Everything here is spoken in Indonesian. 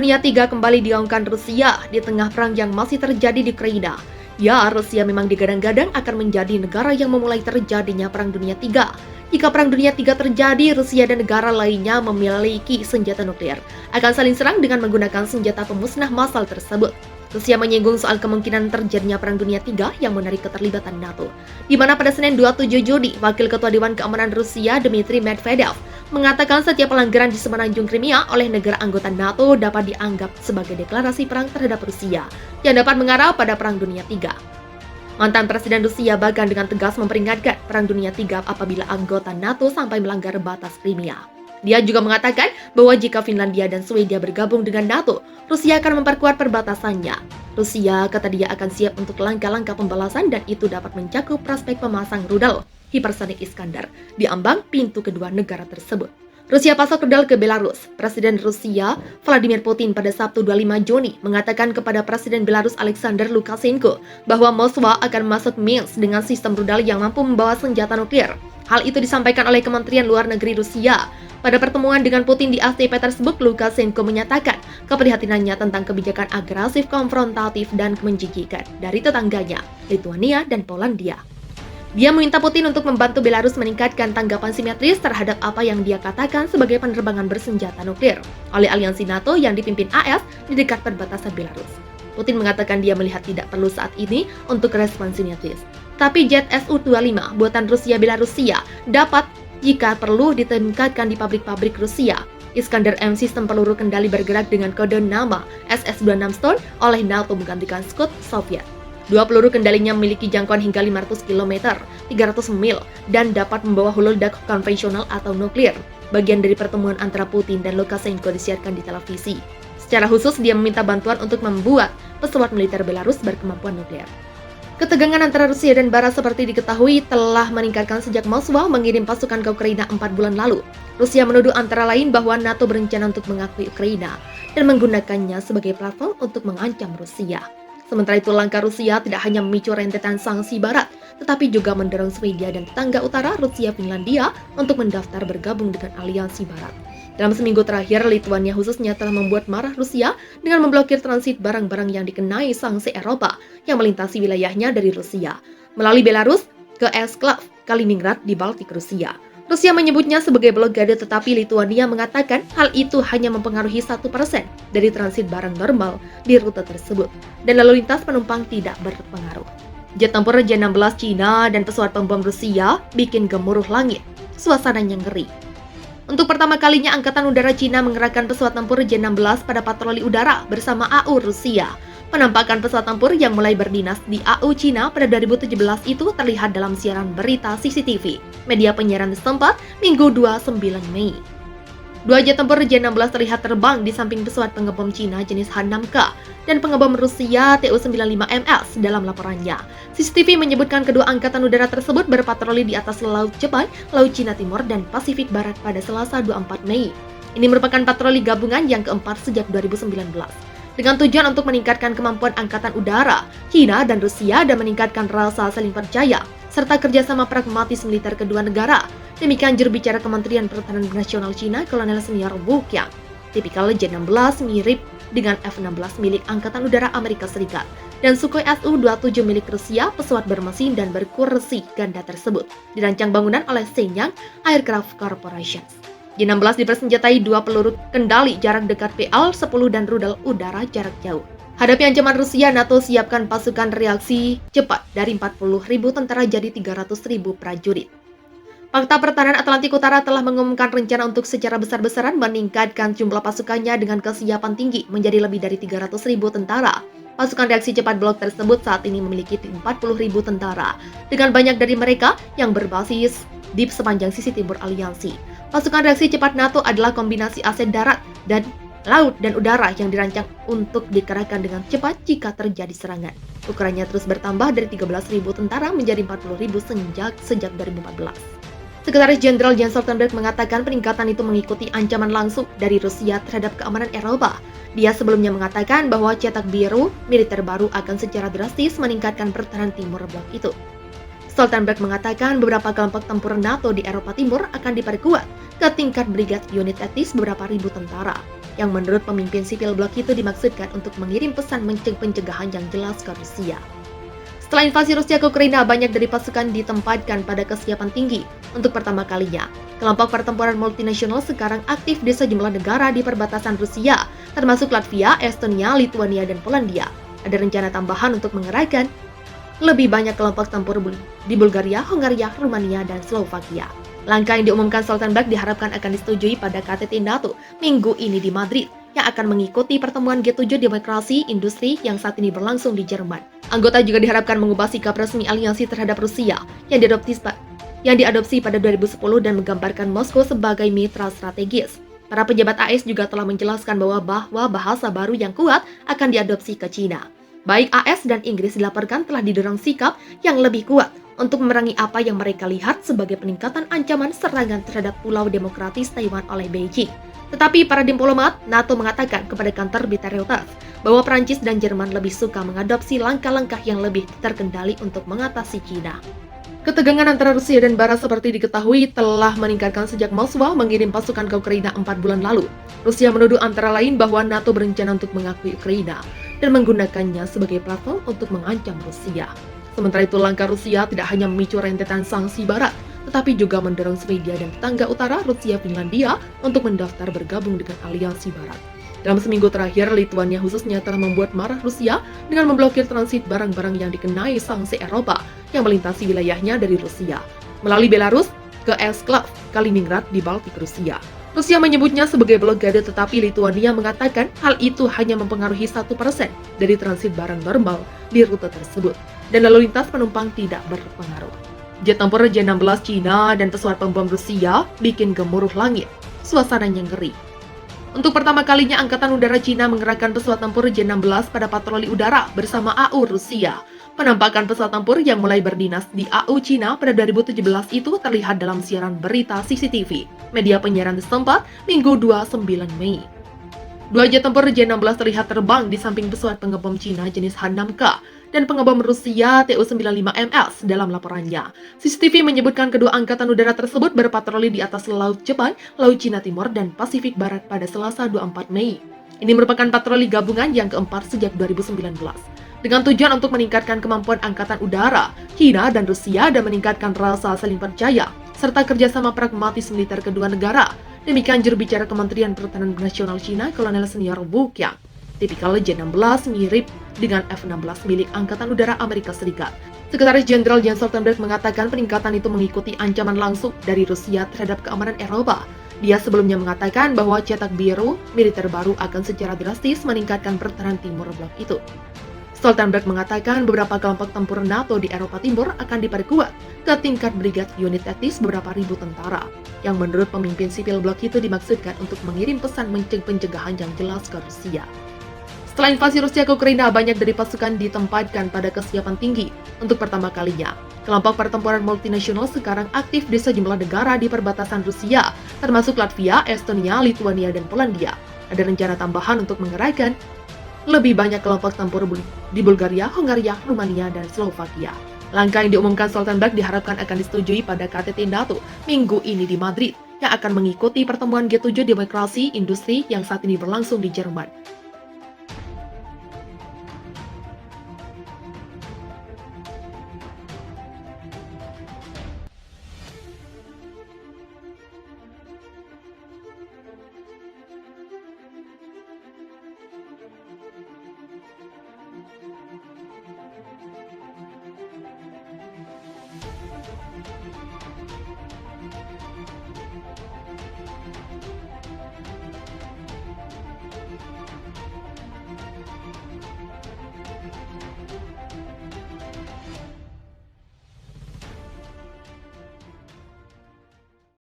Dunia III kembali digaungkan Rusia di tengah perang yang masih terjadi di Ukraina. Ya, Rusia memang digadang-gadang akan menjadi negara yang memulai terjadinya Perang Dunia III. Jika Perang Dunia III terjadi, Rusia dan negara lainnya memiliki senjata nuklir akan saling serang dengan menggunakan senjata pemusnah massal tersebut. Rusia menyinggung soal kemungkinan terjadinya Perang Dunia III yang menarik keterlibatan NATO, di mana pada Senin 27 Juni, Wakil Ketua Dewan Keamanan Rusia Dmitry Medvedev mengatakan setiap pelanggaran di semenanjung Crimea oleh negara anggota NATO dapat dianggap sebagai deklarasi perang terhadap Rusia yang dapat mengarah pada Perang Dunia III. Mantan Presiden Rusia bahkan dengan tegas memperingatkan Perang Dunia III apabila anggota NATO sampai melanggar batas Crimea. Dia juga mengatakan bahwa jika Finlandia dan Swedia bergabung dengan NATO, Rusia akan memperkuat perbatasannya. Rusia kata dia akan siap untuk langkah-langkah pembalasan dan itu dapat mencakup prospek pemasang rudal hipersonik Iskander di ambang pintu kedua negara tersebut. Rusia pasok rudal ke Belarus. Presiden Rusia Vladimir Putin pada Sabtu 25 Juni mengatakan kepada Presiden Belarus Alexander Lukashenko bahwa Moskwa akan masuk Minsk dengan sistem rudal yang mampu membawa senjata nuklir. Hal itu disampaikan oleh Kementerian Luar Negeri Rusia. Pada pertemuan dengan Putin di St. Petersburg, Lukashenko menyatakan keprihatinannya tentang kebijakan agresif, konfrontatif, dan menjijikan dari tetangganya, Lithuania dan Polandia. Dia meminta Putin untuk membantu Belarus meningkatkan tanggapan simetris terhadap apa yang dia katakan sebagai penerbangan bersenjata nuklir oleh aliansi NATO yang dipimpin AS di dekat perbatasan Belarus. Putin mengatakan dia melihat tidak perlu saat ini untuk respon simetris. Tapi jet Su-25 buatan Rusia Belarusia dapat jika perlu ditingkatkan di pabrik-pabrik Rusia. Iskander M sistem peluru kendali bergerak dengan kode nama SS-26 Storm oleh NATO menggantikan Scud Soviet. Dua peluru kendalinya memiliki jangkauan hingga 500 km, 300 mil, dan dapat membawa hulu ledak konvensional atau nuklir. Bagian dari pertemuan antara Putin dan Lukashenko disiarkan di televisi. Secara khusus, dia meminta bantuan untuk membuat pesawat militer Belarus berkemampuan nuklir. Ketegangan antara Rusia dan Barat seperti diketahui telah meningkatkan sejak Moskwa mengirim pasukan ke Ukraina 4 bulan lalu. Rusia menuduh antara lain bahwa NATO berencana untuk mengakui Ukraina dan menggunakannya sebagai platform untuk mengancam Rusia. Sementara itu, langkah Rusia tidak hanya memicu rentetan sanksi Barat, tetapi juga mendorong Swedia dan tetangga utara Rusia Finlandia untuk mendaftar bergabung dengan aliansi Barat. Dalam seminggu terakhir, Lithuania khususnya telah membuat marah Rusia dengan memblokir transit barang-barang yang dikenai sanksi Eropa yang melintasi wilayahnya dari Rusia melalui Belarus ke Esklav Kaliningrad di Baltik Rusia. Rusia menyebutnya sebagai blokade, tetapi Lithuania mengatakan hal itu hanya mempengaruhi 1% dari transit barang normal di rute tersebut dan lalu lintas penumpang tidak berpengaruh. Jet tempur J-16 Cina dan pesawat pembom Rusia bikin gemuruh langit. Suasananya ngeri. Untuk pertama kalinya, Angkatan Udara Cina mengerahkan pesawat tempur J-16 pada patroli udara bersama AU Rusia. Penampakan pesawat tempur yang mulai berdinas di AU Cina pada 2017 itu terlihat dalam siaran berita CCTV, media penyiaran setempat, Minggu 29 Mei. Dua jet tempur J-16 terlihat terbang di samping pesawat pengebom Cina jenis H-6K dan pengebom Rusia Tu-95MS dalam laporannya. CCTV menyebutkan kedua angkatan udara tersebut berpatroli di atas Laut Jepang, Laut Cina Timur, dan Pasifik Barat pada Selasa 24 Mei. Ini merupakan patroli gabungan yang keempat sejak 2019. Dengan tujuan untuk meningkatkan kemampuan angkatan udara Cina dan Rusia dan meningkatkan rasa saling percaya serta kerjasama pragmatis militer kedua negara. Demikian juru bicara Kementerian Pertahanan Nasional Cina, Kolonel Senior Wu Qiang. Tipikal J-16 mirip dengan F-16 milik Angkatan Udara Amerika Serikat dan Sukhoi Su-27 milik Rusia, pesawat bermesin dan berkursi ganda tersebut dirancang bangunan oleh Shenyang Aircraft Corporation. J-16 dipersenjatai dua peluru kendali jarak dekat PL-10 dan rudal udara jarak jauh. Hadapi ancaman Rusia, NATO siapkan pasukan reaksi cepat dari 40.000 tentara jadi 300.000 prajurit. Fakta Pertahanan Atlantik Utara telah mengumumkan rencana untuk secara besar-besaran meningkatkan jumlah pasukannya dengan kesiapan tinggi menjadi lebih dari 300.000 tentara. Pasukan reaksi cepat blok tersebut saat ini memiliki 40.000 tentara, dengan banyak dari mereka yang berbasis di sepanjang sisi timur aliansi. Pasukan reaksi cepat NATO adalah kombinasi aset darat dan laut dan udara yang dirancang untuk dikerahkan dengan cepat jika terjadi serangan. Ukurannya terus bertambah dari 13.000 tentara menjadi 40.000 sejak 2014. Sekretaris Jenderal Jens Stoltenberg mengatakan peningkatan itu mengikuti ancaman langsung dari Rusia terhadap keamanan Eropa. Dia sebelumnya mengatakan bahwa cetak biru militer baru akan secara drastis meningkatkan pertahanan timur blok itu. Stoltenberg mengatakan beberapa kelompok tempur NATO di Eropa Timur akan diperkuat ke tingkat brigade unit taktis beberapa ribu tentara. yang menurut pemimpin sipil blok itu dimaksudkan untuk mengirim pesan pencegahan yang jelas ke Rusia. Setelah invasi Rusia ke Ukraina, banyak dari pasukan ditempatkan pada kesiapan tinggi. Untuk pertama kalinya, kelompok pertempuran multinasional sekarang aktif di sejumlah negara di perbatasan Rusia, termasuk Latvia, Estonia, Lithuania, dan Polandia. Ada rencana tambahan untuk mengerahkan lebih banyak kelompok tempur di Bulgaria, Hongaria, Rumania, dan Slovakia. Langkah yang diumumkan Stoltenberg diharapkan akan disetujui pada KTT NATO minggu ini di Madrid, yang akan mengikuti pertemuan G7 Demokrasi Industri yang saat ini berlangsung di Jerman. Anggota juga diharapkan mengubah sikap resmi aliansi terhadap Rusia yang diadopsi pada 2010 dan menggambarkan Moskow sebagai mitra strategis. Para pejabat AS juga telah menjelaskan bahwa bahasa baru yang kuat akan diadopsi ke China. Baik AS dan Inggris dilaporkan telah didorong sikap yang lebih kuat untuk memerangi apa yang mereka lihat sebagai peningkatan ancaman serangan terhadap Pulau Demokratis Taiwan oleh Beijing. Tetapi para diplomat NATO mengatakan kepada kantor berita Reuters bahwa Prancis dan Jerman lebih suka mengadopsi langkah-langkah yang lebih terkendali untuk mengatasi China. Ketegangan antara Rusia dan Barat seperti diketahui telah meningkatkan sejak Moskwa mengirim pasukan ke Ukraina 4 bulan lalu. Rusia menuduh antara lain bahwa NATO berencana untuk mengakui Ukraina dan menggunakannya sebagai platform untuk mengancam Rusia. Sementara itu, langkah Rusia tidak hanya memicu rentetan sanksi Barat, tetapi juga mendorong Swedia dan tetangga utara Rusia Finlandia untuk mendaftar bergabung dengan aliansi Barat. Dalam seminggu terakhir, Lithuania khususnya telah membuat marah Rusia dengan memblokir transit barang-barang yang dikenai sanksi Eropa yang melintasi wilayahnya dari Rusia, melalui Belarus ke Esklav, Kaliningrad di Baltik Rusia. Rusia menyebutnya sebagai blokade, tetapi Lithuania mengatakan hal itu hanya mempengaruhi 1% dari transit barang normal di rute tersebut, dan lalu lintas penumpang tidak berpengaruh. Jet tempur J-16 Cina dan pesawat pembom Rusia bikin gemuruh langit. Suasananya ngeri. Untuk pertama kalinya, Angkatan Udara Cina mengerahkan pesawat tempur J-16 pada patroli udara bersama AU Rusia. Penampakan pesawat tempur yang mulai berdinas di AU Cina pada 2017 itu terlihat dalam siaran berita CCTV, media penyiaran setempat, Minggu 29 Mei. Dua jet tempur J-16 terlihat terbang di samping pesawat pengebom Cina jenis H-6K dan pengebom Rusia Tu-95MS dalam laporannya. CCTV menyebutkan kedua angkatan udara tersebut berpatroli di atas Laut Jepang, Laut Cina Timur, dan Pasifik Barat pada Selasa 24 Mei. Ini merupakan patroli gabungan yang keempat sejak 2019. Dengan tujuan untuk meningkatkan kemampuan angkatan udara, China dan Rusia dan meningkatkan rasa saling percaya, serta kerjasama pragmatis militer kedua negara. Demikian juru bicara Kementerian Pertahanan Nasional Cina, Kolonel Senior Wu Qiang. Tipikal J-16 mirip dengan F-16 milik Angkatan Udara Amerika Serikat. Sekretaris Jenderal Jens Stoltenberg mengatakan peningkatan itu mengikuti ancaman langsung dari Rusia terhadap keamanan Eropa. Dia sebelumnya mengatakan bahwa cetak biru militer baru akan secara drastis meningkatkan pertahanan timur blok itu. Stoltenberg mengatakan beberapa kelompok tempur NATO di Eropa Timur akan diperkuat ke tingkat brigade unit taktis beberapa ribu tentara, yang menurut pemimpin sipil blok itu dimaksudkan untuk mengirim pesan pencegahan yang jelas ke Rusia. Setelah invasi Rusia ke Ukraina, banyak dari pasukan ditempatkan pada kesiapan tinggi. Untuk pertama kalinya, kelompok pertempuran multinasional sekarang aktif di sejumlah negara di perbatasan Rusia, termasuk Latvia, Estonia, Lithuania, dan Polandia. Ada rencana tambahan untuk mengerahkan lebih banyak kelompok tempur di Bulgaria, Hongaria, Rumania, dan Slovakia. Langkah yang diumumkan Stoltenberg diharapkan akan disetujui pada KTT NATO minggu ini di Madrid, yang akan mengikuti pertemuan G7 Demokrasi Industri yang saat ini berlangsung di Jerman.